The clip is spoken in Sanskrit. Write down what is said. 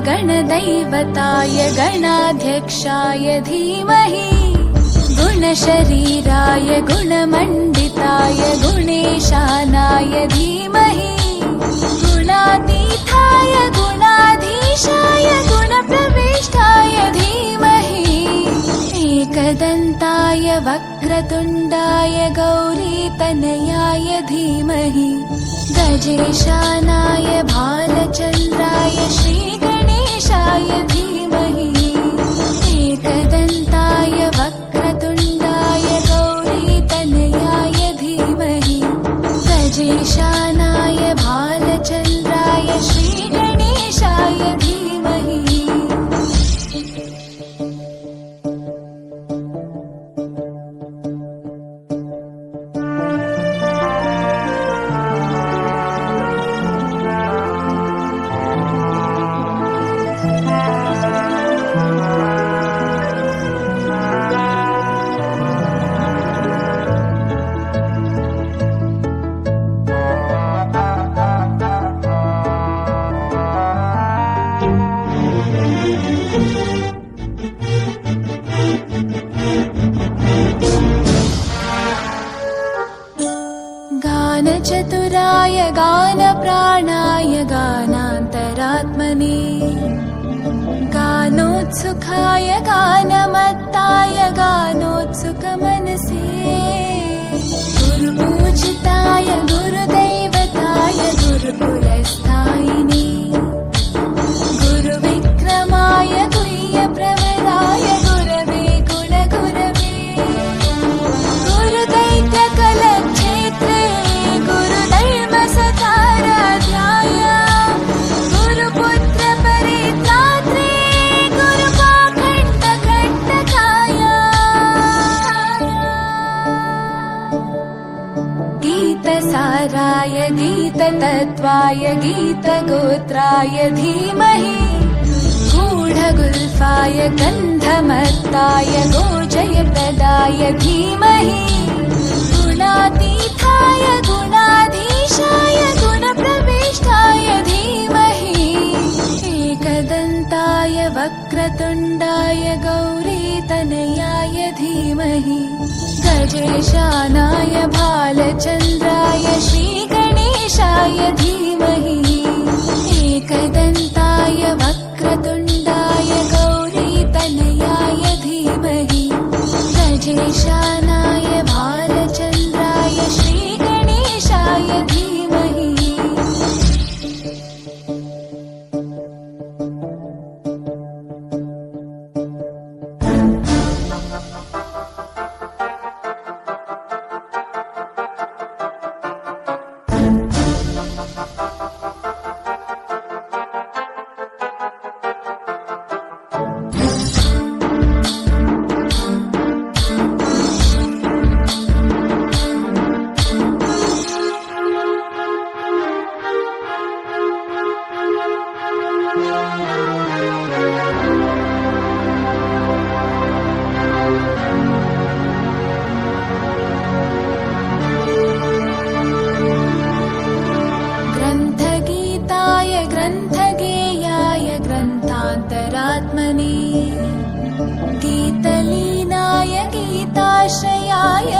गणदैवताय गणाध्यक्षाय धीमहि गुणशरीराय गुणमण्डिताय गुणेशानाय धीमहि गुणातीताय गुणाधीशाय गुणप्रविष्टाय धीमहि एकदन्ताय वक्रतुण्डाय गौरीतनयाय धीमहि गजेशानाय भालचन्द्राय श्रीगणेशाय धीमहि एकदन्ताय वक्रतुण्डाय गौरीतनयाय धीमहि गजेशानाय भालचन्द्राय श्रीगणेशाय धीमहि गानचतुराय गानप्राणाय गानान्तरात्मने गानोत्सुकाय गानमत्ताय गानोत्सुकमनसे गुरुपूजिताय गुरुदैवताय गुरुकुलस्थायिने गुरुविक्रमाय गुह्यप्रवराय गुरवे गुणगुरवे गुरुदैत्यकलक्षेत्रे गुरुधर्मसकाराध्याय गुरुपुत्रपरित्रात्रे गुरुपाखण्डखण्डकाय गीतसाराय गीततत्त्वाय गीतगोत्राय धीमहि गूढगुल्फाय गन्धमत्ताय गोजयप्रदाय धीमहि गुणातीताय गुणाधीशाय गुणप्रविष्टाय धीमहि एकदन्ताय वक्रतुण्डाय गौरीतनयाय धीमहि गजेशानाय भालचन्द्राय श्रीगणेशाय धीमहि एकदन्ताय वक्रतुण्डाय गौरीतनयाय धीमहि गजेशानाय भालचन्द्राय श्रीगणेशाय धीमहि ग्रन्थगीताय ग्रन्थगेयाय ग्रन्थान्तरात्मने गीतलीनाय गीताश्रयाय